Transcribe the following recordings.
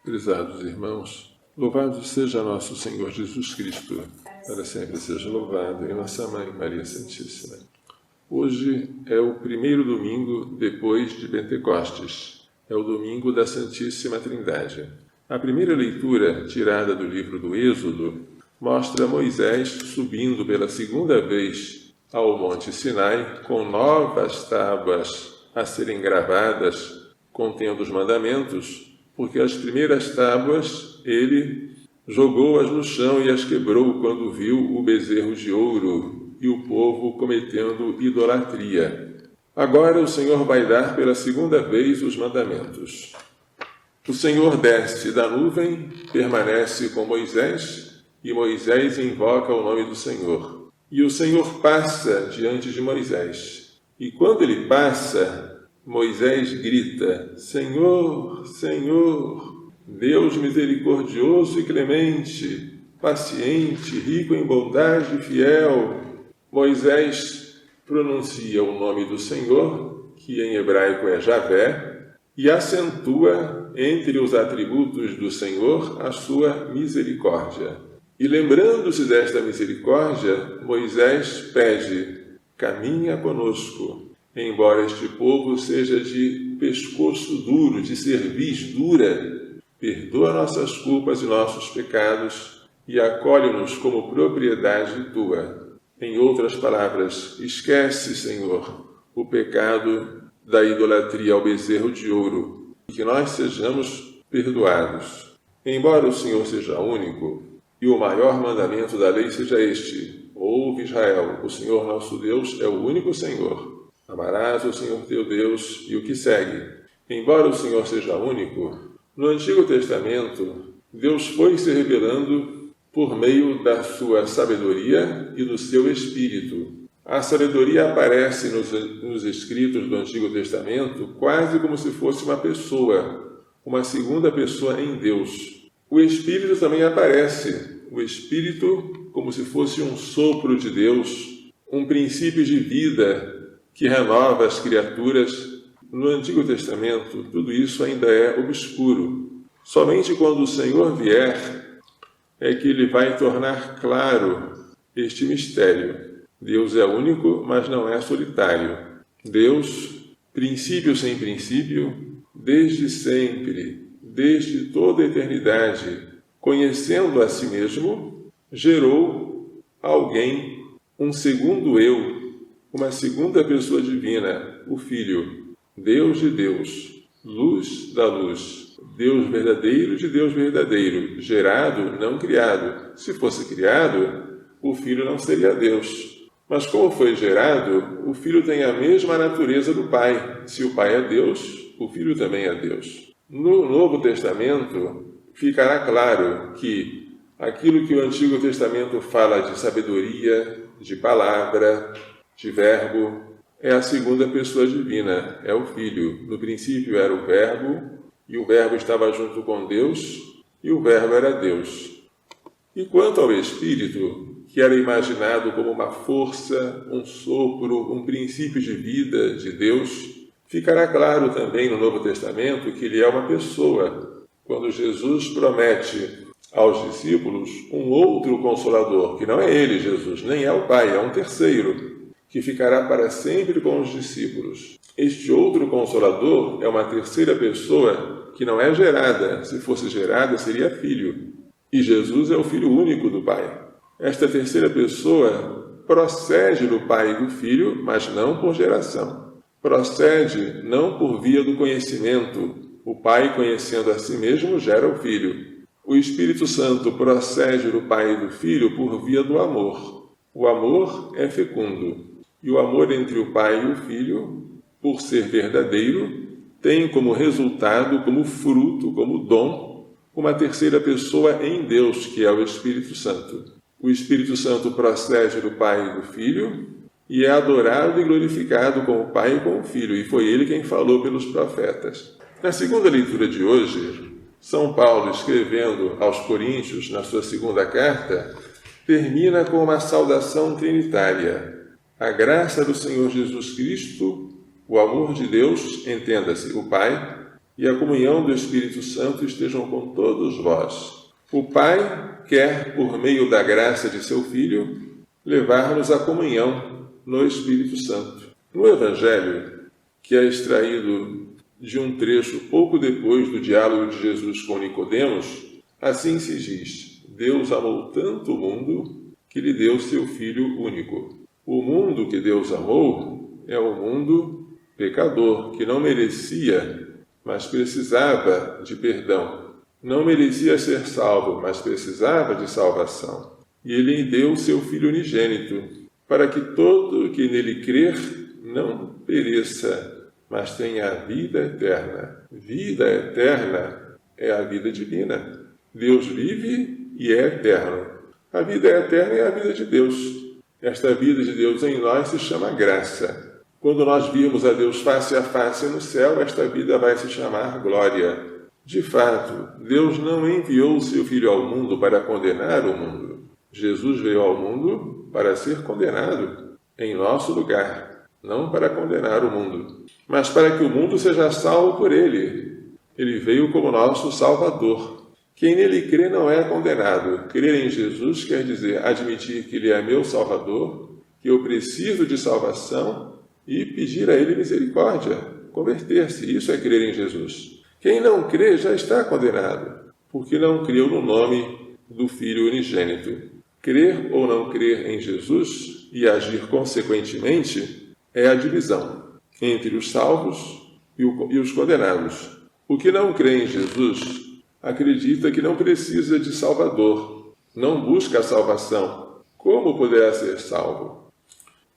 Prezados irmãos, louvado seja nosso Senhor Jesus Cristo, para sempre seja louvado, e nossa Mãe Maria Santíssima. Hoje é o primeiro domingo depois de Pentecostes, é o domingo da Santíssima Trindade. A primeira leitura, tirada do livro do Êxodo, mostra Moisés subindo pela segunda vez ao Monte Sinai com novas tábuas a serem gravadas contendo os mandamentos, porque as primeiras tábuas ele jogou-as no chão e as quebrou quando viu o bezerro de ouro e o povo cometendo idolatria. Agora o Senhor vai dar pela segunda vez os mandamentos. O Senhor desce da nuvem, permanece com Moisés, e Moisés invoca o nome do Senhor. E o Senhor passa diante de Moisés. E quando ele passa, Moisés grita: Senhor, Senhor, Deus misericordioso e clemente, paciente, rico em bondade e fiel. Moisés pronuncia o nome do Senhor, que em hebraico é Javé, e acentua entre os atributos do Senhor a sua misericórdia. E lembrando-se desta misericórdia, Moisés pede: caminha conosco. Embora este povo seja de pescoço duro, de cerviz dura, perdoa nossas culpas e nossos pecados e acolhe-nos como propriedade tua. Em outras palavras, esquece, Senhor, o pecado da idolatria ao bezerro de ouro, e que nós sejamos perdoados. Embora o Senhor seja único, e o maior mandamento da lei seja este: ouve, Israel, o Senhor nosso Deus é o único Senhor. Amarás o Senhor teu Deus, e o que segue. Embora o Senhor seja único, no Antigo Testamento, Deus foi se revelando por meio da sua sabedoria e do seu Espírito. A sabedoria aparece nos escritos do Antigo Testamento quase como se fosse uma pessoa, uma segunda pessoa em Deus. O Espírito também aparece, o Espírito como se fosse um sopro de Deus, um princípio de vida que renova as criaturas. No Antigo Testamento, tudo isso ainda é obscuro. Somente quando o Senhor vier é que ele vai tornar claro este mistério. Deus é único, mas não é solitário. Deus, princípio sem princípio, desde sempre, desde toda a eternidade, conhecendo a si mesmo, gerou alguém, um segundo eu, uma segunda pessoa divina, o Filho, Deus de Deus, luz da luz, Deus verdadeiro de Deus verdadeiro, gerado, não criado. Se fosse criado, o Filho não seria Deus. Mas como foi gerado, o Filho tem a mesma natureza do Pai. Se o Pai é Deus, o Filho também é Deus. No Novo Testamento, ficará claro que aquilo que o Antigo Testamento fala de sabedoria, de palavra, de verbo, é a segunda pessoa divina, é o Filho. No princípio era o Verbo, e o Verbo estava junto com Deus, e o Verbo era Deus. E quanto ao Espírito, que era imaginado como uma força, um sopro, um princípio de vida de Deus, ficará claro também no Novo Testamento que ele é uma pessoa. Quando Jesus promete aos discípulos um outro Consolador, que não é ele, Jesus, nem é o Pai, é um terceiro, que ficará para sempre com os discípulos. Este outro Consolador é uma terceira pessoa que não é gerada. Se fosse gerada, seria Filho. E Jesus é o Filho único do Pai. Esta terceira pessoa procede do Pai e do Filho, mas não por geração. Procede não por via do conhecimento. O Pai, conhecendo a si mesmo, gera o Filho. O Espírito Santo procede do Pai e do Filho por via do amor. O amor é fecundo. E o amor entre o Pai e o Filho, por ser verdadeiro, tem como resultado, como fruto, como dom, uma terceira pessoa em Deus, que é o Espírito Santo. O Espírito Santo procede do Pai e do Filho e é adorado e glorificado com o Pai e com o Filho, e foi ele quem falou pelos profetas. Na segunda leitura de hoje, São Paulo, escrevendo aos Coríntios, na sua segunda carta, termina com uma saudação trinitária. A graça do Senhor Jesus Cristo, o amor de Deus, entenda-se, o Pai, e a comunhão do Espírito Santo estejam com todos vós. O Pai quer, por meio da graça de seu Filho, levar-nos à comunhão no Espírito Santo. No Evangelho, que é extraído de um trecho pouco depois do diálogo de Jesus com Nicodemos, assim se diz: Deus amou tanto o mundo que lhe deu seu Filho único. O mundo que Deus amou é o mundo pecador, que não merecia, mas precisava de perdão. Não merecia ser salvo, mas precisava de salvação. E ele lhe deu seu Filho unigênito, para que todo que nele crer não pereça, mas tenha a vida eterna. Vida eterna é a vida divina. Deus vive e é eterno. A vida eterna é a vida de Deus. Esta vida de Deus em nós se chama graça. Quando nós virmos a Deus face a face no céu, esta vida vai se chamar glória. De fato, Deus não enviou o seu Filho ao mundo para condenar o mundo. Jesus veio ao mundo para ser condenado em nosso lugar, não para condenar o mundo, mas para que o mundo seja salvo por ele. Ele veio como nosso Salvador. Quem nele crê não é condenado. Crer em Jesus quer dizer admitir que ele é meu Salvador, que eu preciso de salvação e pedir a ele misericórdia, converter-se. Isso é crer em Jesus. Quem não crê já está condenado, porque não creu no nome do Filho unigênito. Crer ou não crer em Jesus e agir consequentemente é a divisão entre os salvos e os condenados. O que não crê em Jesus acredita que não precisa de Salvador, não busca a salvação. Como poderá ser salvo?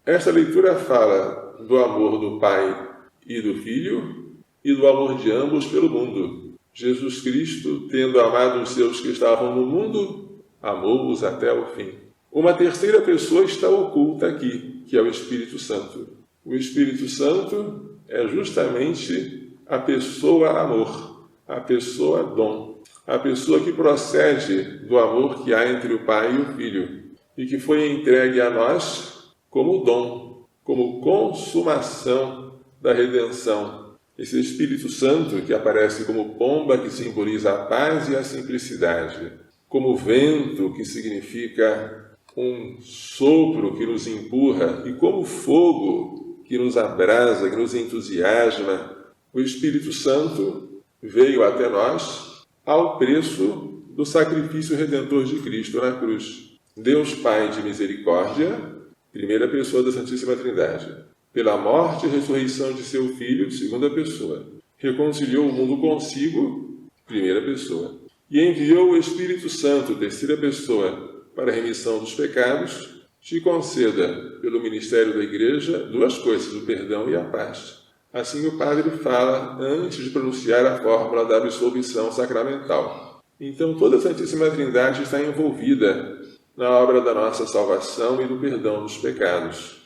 Esta leitura fala do amor do Pai e do Filho e do amor de ambos pelo mundo. Jesus Cristo, tendo amado os seus que estavam no mundo, amou-os até o fim. Uma terceira pessoa está oculta aqui, que é o Espírito Santo. O Espírito Santo é justamente a pessoa amor, a pessoa dom, a pessoa que procede do amor que há entre o Pai e o Filho, e que foi entregue a nós como dom, como consumação da redenção. Esse Espírito Santo que aparece como pomba, que simboliza a paz e a simplicidade, como vento, que significa um sopro que nos empurra, e como fogo que nos abrasa, que nos entusiasma. O Espírito Santo veio até nós ao preço do sacrifício redentor de Cristo na cruz. Deus Pai de misericórdia, primeira pessoa da Santíssima Trindade, pela morte e ressurreição de seu Filho, segunda pessoa, reconciliou o mundo consigo, primeira pessoa, e enviou o Espírito Santo, terceira pessoa, para a remissão dos pecados, te conceda, pelo ministério da Igreja, duas coisas, o perdão e a paz. Assim o Padre fala antes de pronunciar a fórmula da absolvição sacramental. Então toda a Santíssima Trindade está envolvida na obra da nossa salvação e do perdão dos pecados.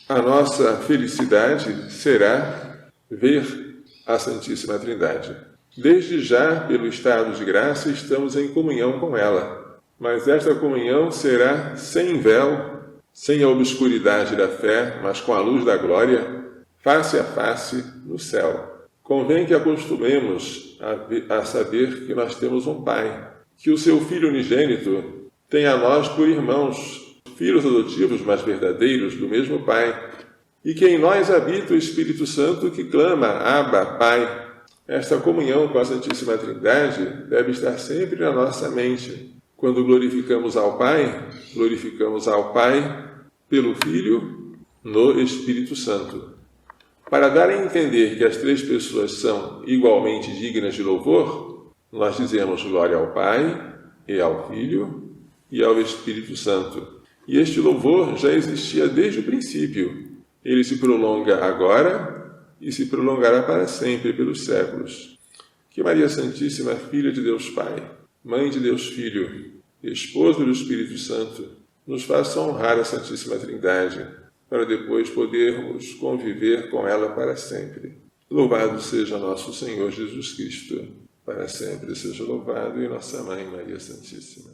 A nossa felicidade será ver a Santíssima Trindade. Desde já, pelo estado de graça, estamos em comunhão com ela. Mas esta comunhão será sem véu, sem a obscuridade da fé, mas com a luz da glória, face a face no céu. Convém que acostumemos a saber que nós temos um Pai, que o seu Filho unigênito tem a nós por irmãos, filhos adotivos, mas verdadeiros, do mesmo Pai, e que em nós habita o Espírito Santo que clama, Abba, Pai. Esta comunhão com a Santíssima Trindade deve estar sempre na nossa mente. Quando glorificamos ao Pai pelo Filho no Espírito Santo. Para dar a entender que as três pessoas são igualmente dignas de louvor, nós dizemos glória ao Pai, e ao Filho, e ao Espírito Santo. E este louvor já existia desde o princípio. Ele se prolonga agora e se prolongará para sempre, pelos séculos. Que Maria Santíssima, Filha de Deus Pai, Mãe de Deus Filho, Esposa do Espírito Santo, nos faça honrar a Santíssima Trindade, para depois podermos conviver com ela para sempre. Louvado seja nosso Senhor Jesus Cristo, para sempre seja louvado, e nossa Mãe Maria Santíssima.